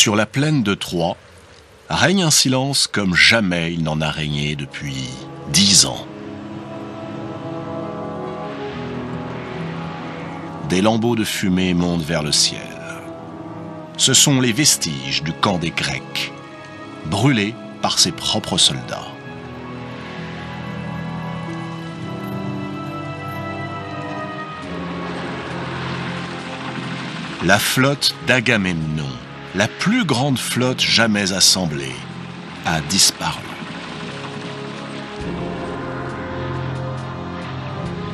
Sur la plaine de Troie, règne un silence comme jamais il n'en a régné depuis 10 ans. Des lambeaux de fumée montent vers le ciel. Ce sont les vestiges du camp des Grecs, brûlés par ses propres soldats. La flotte d'Agamemnon, la plus grande flotte jamais assemblée, a disparu.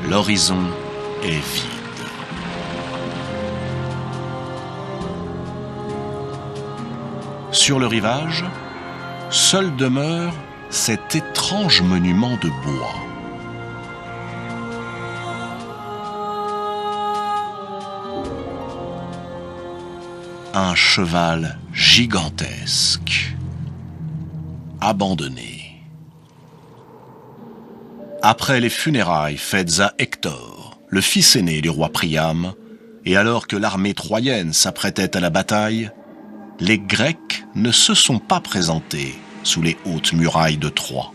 L'horizon est vide. Sur le rivage, seul demeure cet étrange monument de bois. Un cheval gigantesque, abandonné. Après les funérailles faites à Hector, le fils aîné du roi Priam, et alors que l'armée troyenne s'apprêtait à la bataille, les Grecs ne se sont pas présentés sous les hautes murailles de Troie.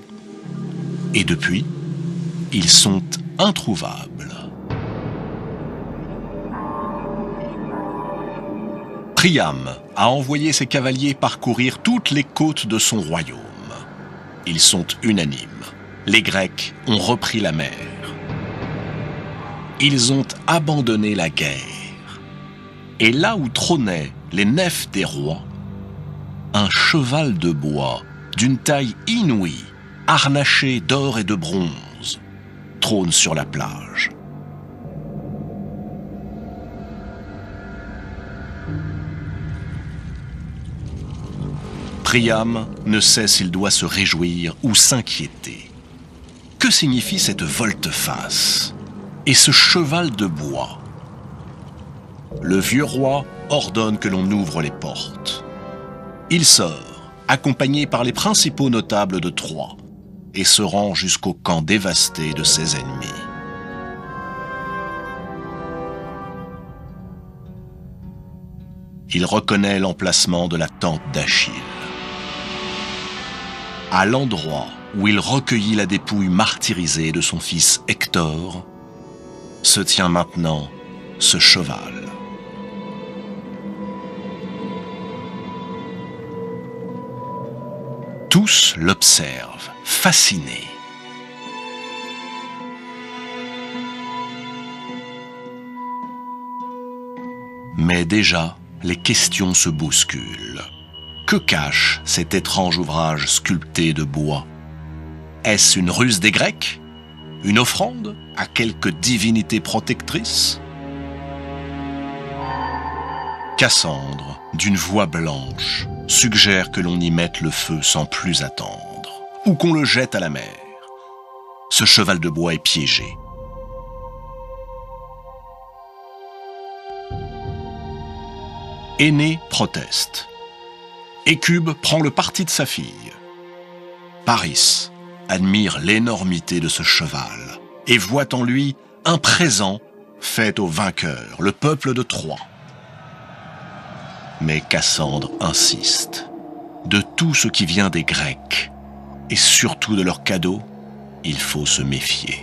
Et depuis, ils sont introuvables. Priam a envoyé ses cavaliers parcourir toutes les côtes de son royaume. Ils sont unanimes. Les Grecs ont repris la mer. Ils ont abandonné la guerre. Et là où trônaient les nefs des rois, un cheval de bois d'une taille inouïe, harnaché d'or et de bronze, trône sur la plage. Priam ne sait s'il doit se réjouir ou s'inquiéter. Que signifie cette volte-face et ce cheval de bois? Le vieux roi ordonne que l'on ouvre les portes. Il sort, accompagné par les principaux notables de Troie, et se rend jusqu'au camp dévasté de ses ennemis. Il reconnaît l'emplacement de la tente d'Achille. À l'endroit où il recueillit la dépouille martyrisée de son fils Hector, se tient maintenant ce cheval. Tous l'observent, fascinés. Mais déjà, les questions se bousculent. Que cache cet étrange ouvrage sculpté de bois? Est-ce une ruse des Grecs? Une offrande à quelque divinité protectrice? Cassandre, d'une voix blanche, suggère que l'on y mette le feu sans plus attendre, ou qu'on le jette à la mer. Ce cheval de bois est piégé. Énée proteste. Hécube prend le parti de sa fille. Paris admire l'énormité de ce cheval et voit en lui un présent fait au vainqueur, le peuple de Troie. Mais Cassandre insiste. De tout ce qui vient des Grecs, et surtout de leurs cadeaux, il faut se méfier.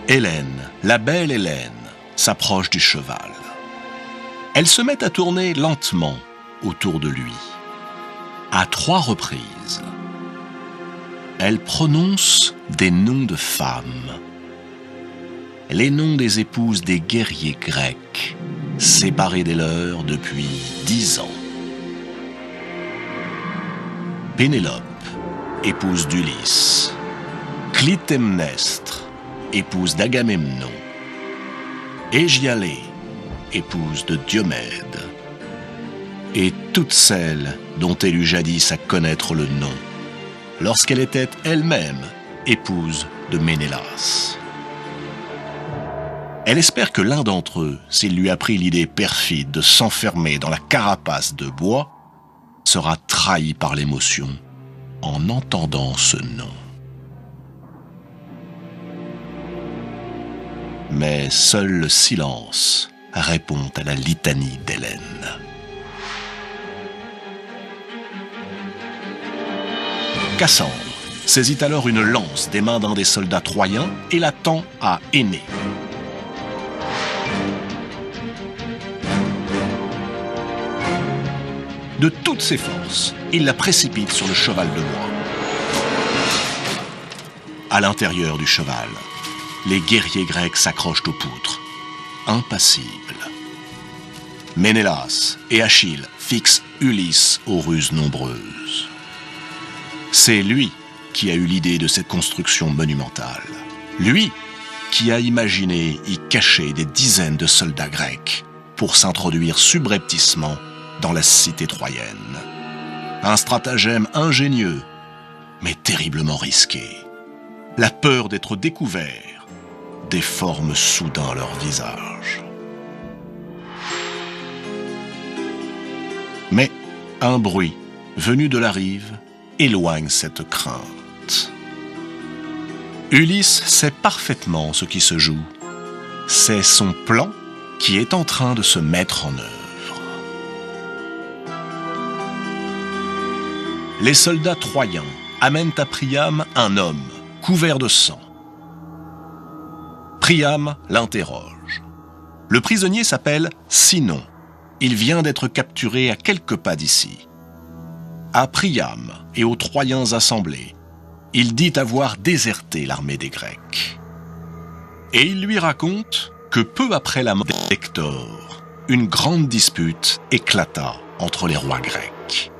Hélène, la belle Hélène, s'approche du cheval. Elle se met à tourner lentement autour de lui. À 3 reprises, elle prononce des noms de femmes. Les noms des épouses des guerriers grecs, séparés des leurs depuis 10 ans. Pénélope, épouse d'Ulysse. Clytemnestre, épouse d'Agamemnon. Égialée, épouse de Diomède. Et toutes celles dont elle eut jadis à connaître le nom, lorsqu'elle était elle-même épouse de Ménélas. Elle espère que l'un d'entre eux, s'il lui a pris l'idée perfide de s'enfermer dans la carapace de bois, sera trahi par l'émotion en entendant ce nom. Mais seul le silence répond à la litanie d'Hélène. Cassandre saisit alors une lance des mains d'un des soldats troyens et la tend à Énée. De toutes ses forces, il la précipite sur le cheval de bois. À l'intérieur du cheval, les guerriers grecs s'accrochent aux poutres, impassibles. Ménélas et Achille fixent Ulysse aux ruses nombreuses. C'est lui qui a eu l'idée de cette construction monumentale. Lui qui a imaginé y cacher des dizaines de soldats grecs pour s'introduire subrepticement dans la cité troyenne. Un stratagème ingénieux, mais terriblement risqué. La peur d'être découvert déforme soudain leur visage. Mais un bruit venu de la rive éloigne cette crainte. Ulysse sait parfaitement ce qui se joue. C'est son plan qui est en train de se mettre en œuvre. Les soldats troyens amènent à Priam un homme couvert de sang. Priam l'interroge. Le prisonnier s'appelle Sinon. Il vient d'être capturé à quelques pas d'ici. À Priam et aux Troyens assemblés, il dit avoir déserté l'armée des Grecs. Et il lui raconte que peu après la mort d'Hector, une grande dispute éclata entre les rois grecs.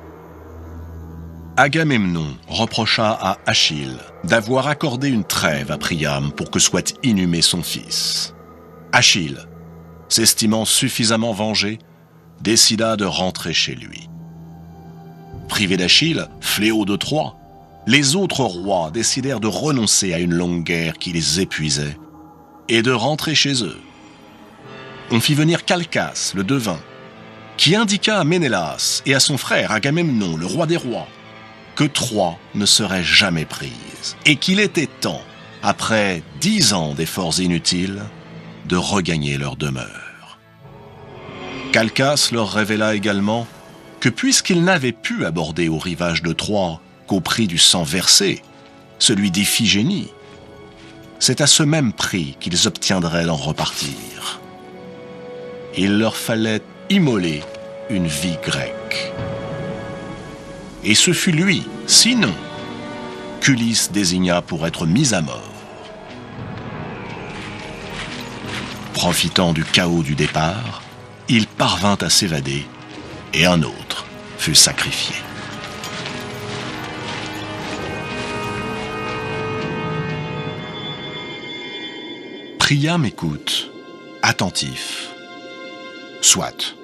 Agamemnon reprocha à Achille d'avoir accordé une trêve à Priam pour que soit inhumé son fils. Achille, s'estimant suffisamment vengé, décida de rentrer chez lui. Privé d'Achille, fléau de Troie, les autres rois décidèrent de renoncer à une longue guerre qui les épuisait et de rentrer chez eux. On fit venir Calchas, le devin, qui indiqua à Ménélas et à son frère Agamemnon, le roi des rois, que Troie ne serait jamais prise et qu'il était temps, après 10 ans d'efforts inutiles, de regagner leur demeure. Calchas leur révéla également que puisqu'ils n'avaient pu aborder au rivage de Troie qu'au prix du sang versé, celui d'Iphigénie, c'est à ce même prix qu'ils obtiendraient d'en repartir. Il leur fallait immoler une vie grecque. Et ce fut lui, Sinon, qu'Ulysse désigna pour être mis à mort. Profitant du chaos du départ, il parvint à s'évader et un autre fut sacrifié. Priam écoute, attentif. Soit.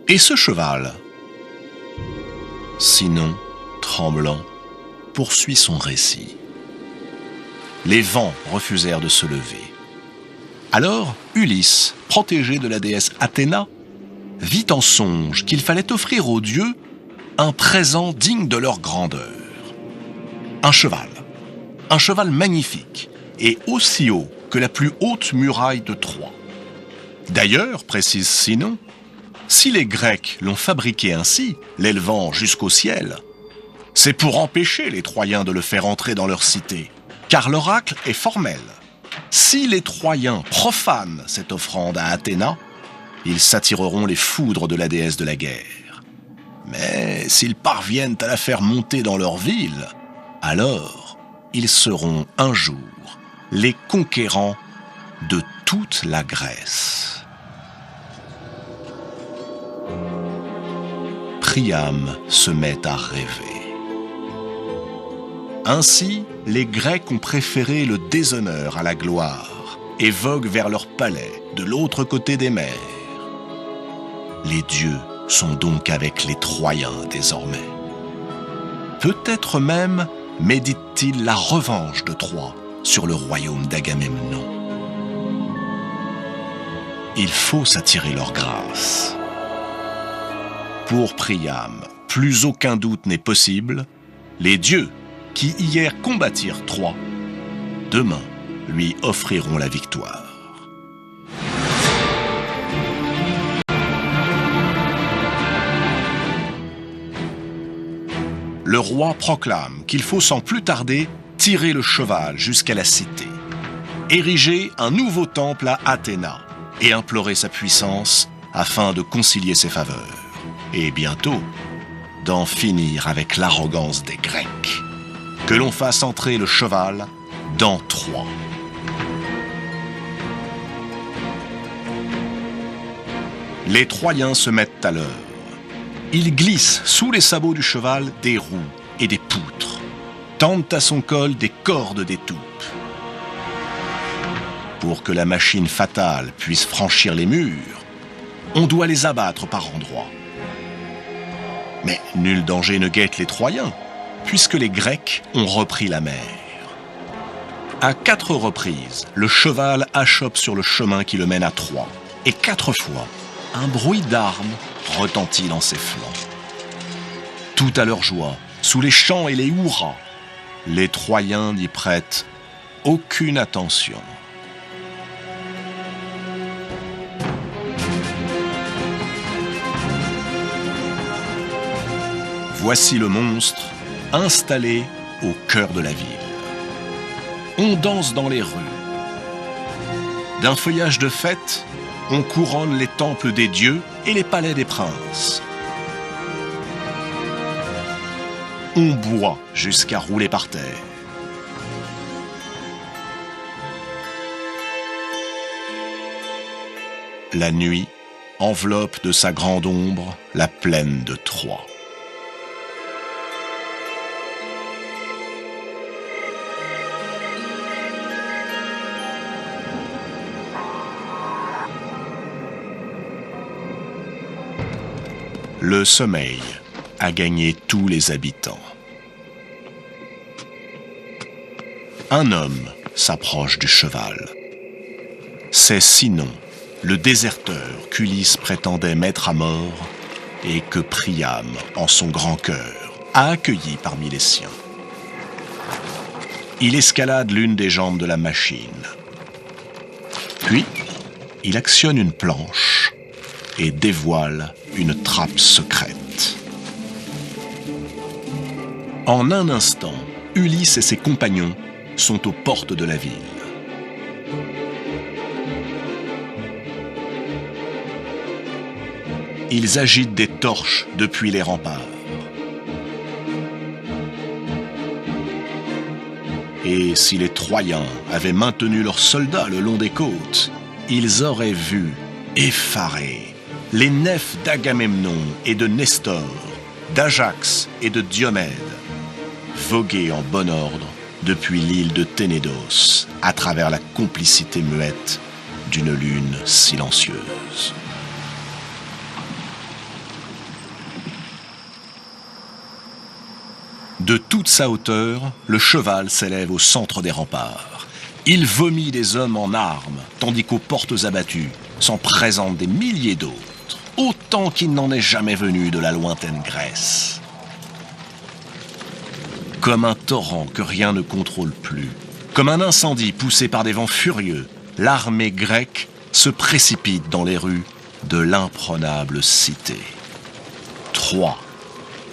Et ce cheval ? Sinon, tremblant, poursuit son récit. Les vents refusèrent de se lever. Alors, Ulysse, protégé de la déesse Athéna, vit en songe qu'il fallait offrir aux dieux un présent digne de leur grandeur. Un cheval magnifique et aussi haut que la plus haute muraille de Troie. D'ailleurs, précise Sinon, si les Grecs l'ont fabriqué ainsi, l'élevant jusqu'au ciel, c'est pour empêcher les Troyens de le faire entrer dans leur cité, car l'oracle est formel. Si les Troyens profanent cette offrande à Athéna, ils s'attireront les foudres de la déesse de la guerre. Mais s'ils parviennent à la faire monter dans leur ville, alors ils seront un jour les conquérants de toute la Grèce. Priam se met à rêver. Ainsi, les Grecs ont préféré le déshonneur à la gloire et voguent vers leur palais de l'autre côté des mers. Les dieux sont donc avec les Troyens désormais. Peut-être même méditent-ils la revanche de Troie sur le royaume d'Agamemnon. Il faut s'attirer leur grâce. Pour Priam, plus aucun doute n'est possible. Les dieux qui hier combattirent Troie, demain lui offriront la victoire. le roi proclame qu'il faut sans plus tarder tirer le cheval jusqu'à la cité, ériger un nouveau temple à Athéna et implorer sa puissance afin de concilier ses faveurs. Et bientôt, d'en finir avec l'arrogance des Grecs. Que l'on fasse entrer le cheval dans Troie. Les Troyens se mettent à l'œuvre. Ils glissent sous les sabots du cheval des roues et des poutres, tendent à son col des cordes d'étoupe. Pour que la machine fatale puisse franchir les murs, on doit les abattre par endroits. Mais nul danger ne guette les Troyens, puisque les Grecs ont repris la mer. À 4 reprises, le cheval achoppe sur le chemin qui le mène à Troie, et 4 fois, un bruit d'armes retentit dans ses flancs. Tout à leur joie, sous les chants et les hurrahs, les Troyens n'y prêtent aucune attention. Voici le monstre installé au cœur de la ville. On danse dans les rues. D'un feuillage de fête, on couronne les temples des dieux et les palais des princes. On boit jusqu'à rouler par terre. La nuit enveloppe de sa grande ombre la plaine de Troie. Le sommeil a gagné tous les habitants. Un homme s'approche du cheval. C'est Sinon, le déserteur qu'Ulysse prétendait mettre à mort et que Priam, en son grand cœur, a accueilli parmi les siens. Il escalade l'une des jambes de la machine. Puis, il actionne une planche et dévoile une trappe secrète. En un instant, Ulysse et ses compagnons sont aux portes de la ville. Ils agitent des torches depuis les remparts. Et si les Troyens avaient maintenu leurs soldats le long des côtes, ils auraient vu, effarés, les nefs d'Agamemnon et de Nestor, d'Ajax et de Diomède, voguer en bon ordre depuis l'île de Ténédos, à travers la complicité muette d'une lune silencieuse. De toute sa hauteur, le cheval s'élève au centre des remparts. Il vomit des hommes en armes, tandis qu'aux portes abattues s'en présentent des milliers d'autres, autant qu'il n'en est jamais venu de la lointaine Grèce. Comme un torrent que rien ne contrôle plus, comme un incendie poussé par des vents furieux, l'armée grecque se précipite dans les rues de l'imprenable cité. Troie,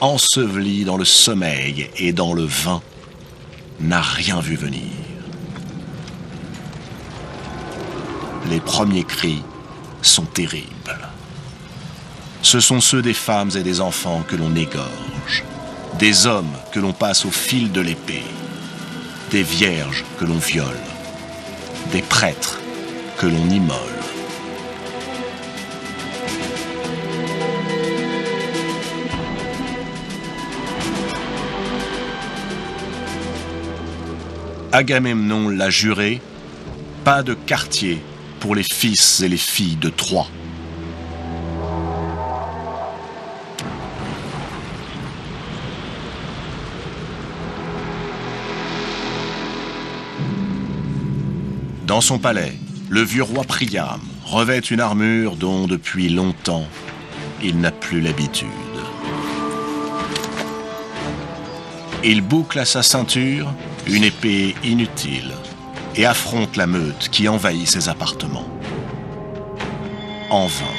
ensevelie dans le sommeil et dans le vin, n'a rien vu venir. Les premiers cris sont terribles. Ce sont ceux des femmes et des enfants que l'on égorge, des hommes que l'on passe au fil de l'épée, des vierges que l'on viole, des prêtres que l'on immole. Agamemnon l'a juré, pas de quartier pour les fils et les filles de Troie. Dans son palais, le vieux roi Priam revêt une armure dont, depuis longtemps, il n'a plus l'habitude. Il boucle à sa ceinture une épée inutile et affronte la meute qui envahit ses appartements. En vain.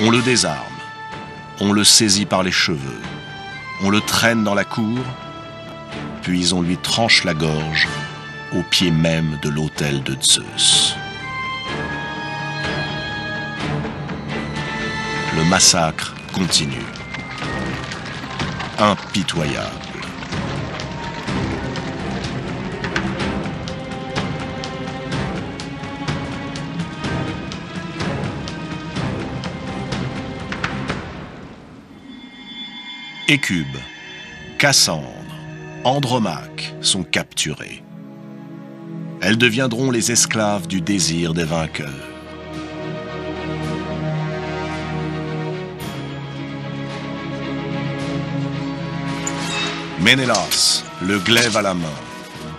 On le désarme, on le saisit par les cheveux, on le traîne dans la cour, puis on lui tranche la gorge au pied même de l'autel de Zeus. Le massacre continue. Impitoyable. Hécube, Cassandre, Andromaque sont capturés. Elles deviendront les esclaves du désir des vainqueurs. Ménélas, le glaive à la main,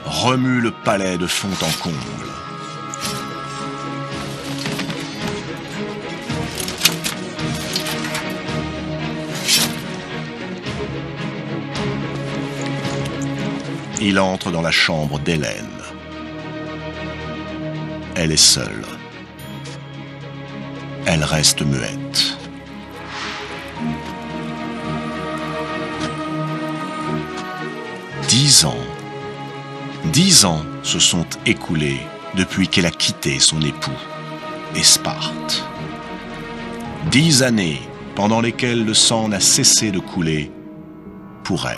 remue le palais de fond en comble. Il entre dans la chambre d'Hélène. Elle est seule. Elle reste muette. Dix ans se sont écoulés depuis qu'elle a quitté son époux et Sparte. 10 années pendant lesquelles le sang n'a cessé de couler pour elle.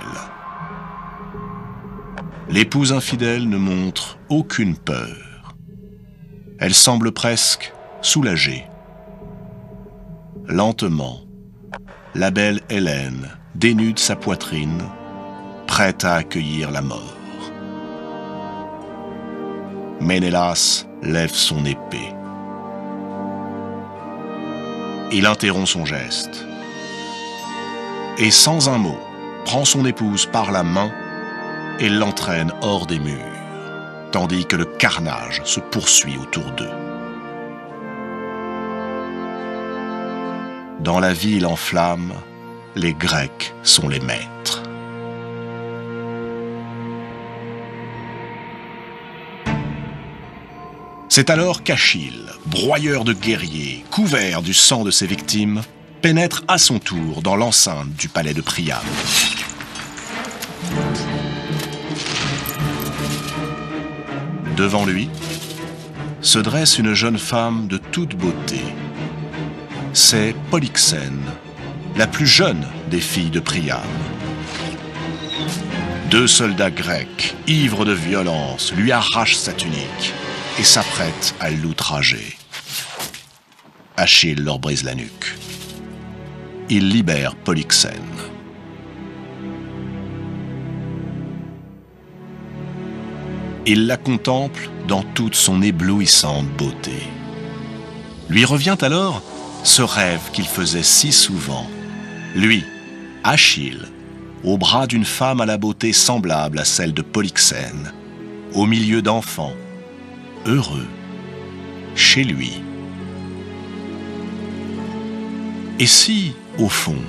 L'épouse infidèle ne montre aucune peur. Elle semble presque soulagée. Lentement, la belle Hélène dénude sa poitrine, prête à accueillir la mort. Ménélas lève son épée. Il interrompt son geste et sans un mot, prend son épouse par la main et l'entraîne hors des murs, tandis que le carnage se poursuit autour d'eux. Dans la ville en flammes, les Grecs sont les maîtres. C'est alors qu'Achille, broyeur de guerriers, couvert du sang de ses victimes, pénètre à son tour dans l'enceinte du palais de Priam. Devant lui se dresse une jeune femme de toute beauté. C'est Polyxène, la plus jeune des filles de Priam. 2 soldats grecs, ivres de violence, lui arrachent sa tunique et s'apprêtent à l'outrager. Achille leur brise la nuque. Il libère Polyxène. Il la contemple dans toute son éblouissante beauté. Lui revient alors ce rêve qu'il faisait si souvent. Lui, Achille, au bras d'une femme à la beauté semblable à celle de Polyxène, au milieu d'enfants, heureux, chez lui. Et si, au fond,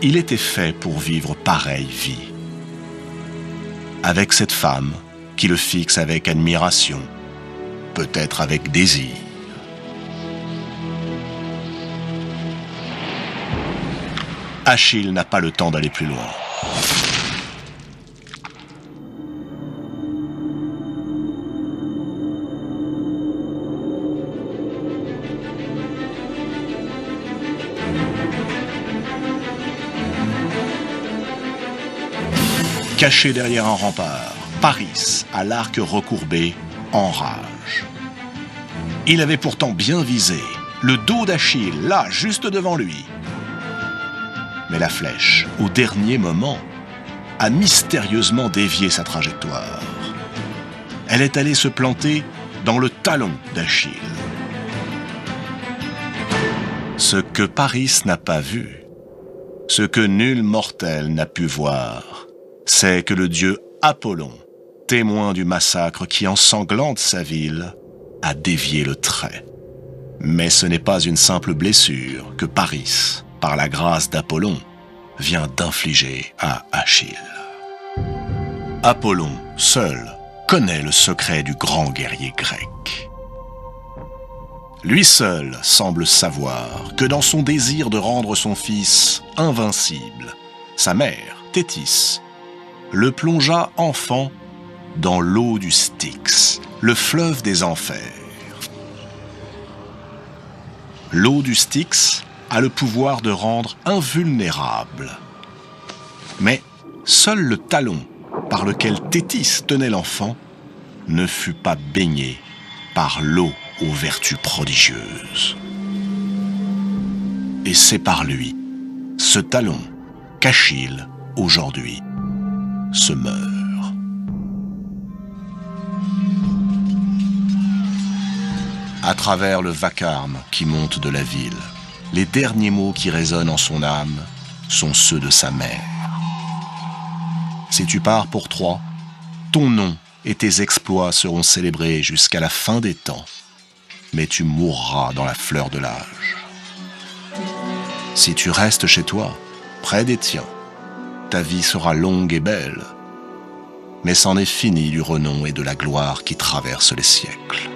il était fait pour vivre pareille vie, avec cette femme qui le fixe avec admiration, peut-être avec désir. Achille n'a pas le temps d'aller plus loin. Caché derrière un rempart, Paris, à l'arc recourbé, enrage. Il avait pourtant bien visé, le dos d'Achille, là, juste devant lui. Mais la flèche, au dernier moment, a mystérieusement dévié sa trajectoire. Elle est allée se planter dans le talon d'Achille. Ce que Paris n'a pas vu, ce que nul mortel n'a pu voir, c'est que le dieu Apollon, témoin du massacre qui ensanglante sa ville, a dévié le trait. Mais ce n'est pas une simple blessure que Paris, par la grâce d'Apollon, vient d'infliger à Achille. Apollon, seul, connaît le secret du grand guerrier grec. Lui seul semble savoir que dans son désir de rendre son fils invincible, sa mère, Thétis le plongea enfant dans l'eau du Styx, le fleuve des enfers. L'eau du Styx a le pouvoir de rendre invulnérable. Mais seul le talon par lequel Thétis tenait l'enfant ne fut pas baigné par l'eau aux vertus prodigieuses. Et c'est par lui, ce talon, qu'Achille, aujourd'hui, se meurt. À travers le vacarme qui monte de la ville, les derniers mots qui résonnent en son âme sont ceux de sa mère. Si tu pars pour Troie, ton nom et tes exploits seront célébrés jusqu'à la fin des temps, mais tu mourras dans la fleur de l'âge. Si tu restes chez toi, près des tiens, ta vie sera longue et belle, mais c'en est fini du renom et de la gloire qui traversent les siècles.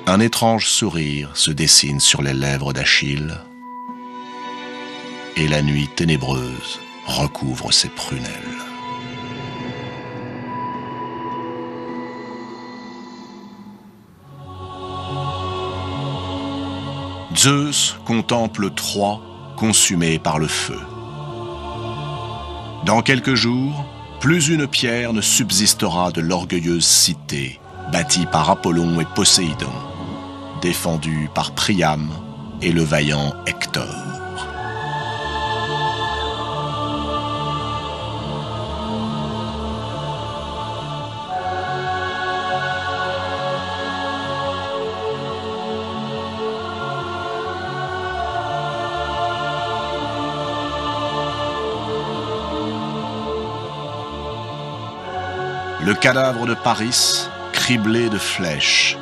Un étrange sourire se dessine sur les lèvres d'Achille, et la nuit ténébreuse recouvre ses prunelles. Zeus contemple Troie consumée par le feu. Dans quelques jours, plus une pierre ne subsistera de l'orgueilleuse cité bâtie par Apollon et Poséidon, défendue par Priam et le vaillant Hector. Le cadavre de Paris, criblé de flèches,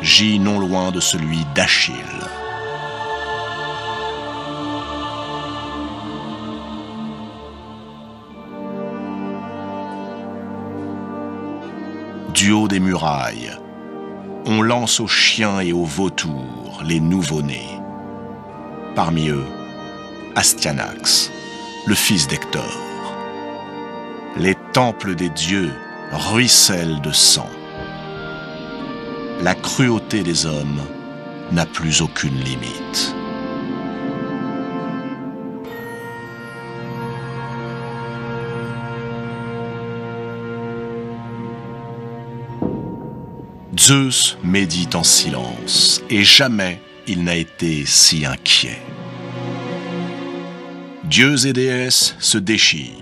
gît non loin de celui d'Achille. Du haut des murailles, on lance aux chiens et aux vautours les nouveau-nés. Parmi eux, Astyanax, le fils d'Hector. Les temples des dieux ruisselle de sang. La cruauté des hommes n'a plus aucune limite. Zeus médite en silence, et jamais il n'a été si inquiet. Dieux et déesses se déchirent.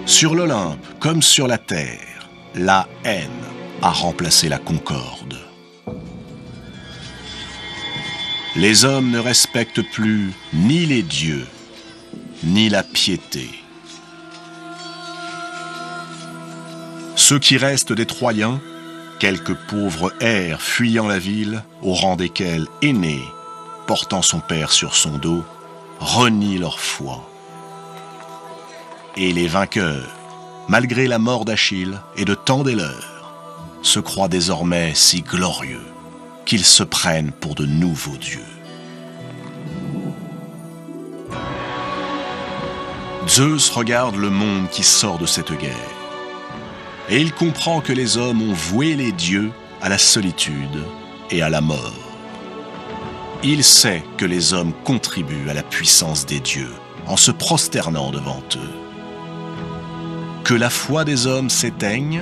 Sur l'Olympe, comme sur la terre, la haine a remplacé la concorde. Les hommes ne respectent plus ni les dieux, ni la piété. Ceux qui restent des Troyens, quelques pauvres hères fuyant la ville, au rang desquels Énée, portant son père sur son dos, renient leur foi. Et les vainqueurs, malgré la mort d'Achille et de tant des leurs, se croient désormais si glorieux qu'ils se prennent pour de nouveaux dieux. Zeus regarde le monde qui sort de cette guerre, et il comprend que les hommes ont voué les dieux à la solitude et à la mort. Il sait que les hommes contribuent à la puissance des dieux en se prosternant devant eux. Que la foi des hommes s'éteigne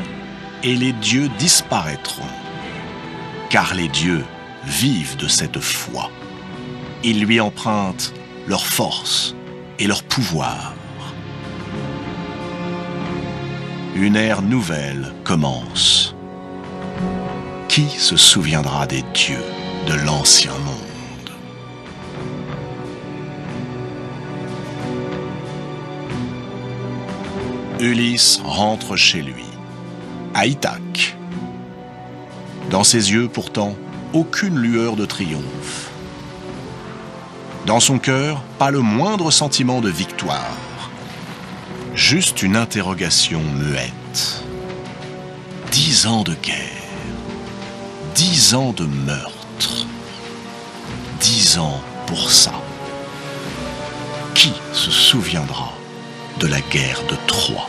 et les dieux disparaîtront. Car les dieux vivent de cette foi. Ils lui empruntent leur force et leur pouvoir. Une ère nouvelle commence. Qui se souviendra des dieux de l'ancien monde ? Ulysse rentre chez lui, à Ithaque. Dans ses yeux, pourtant, aucune lueur de triomphe. Dans son cœur, pas le moindre sentiment de victoire. Juste une interrogation muette. 10 ans de guerre, 10 ans de meurtre, 10 ans pour ça. qui se souviendra de la guerre de Troie ?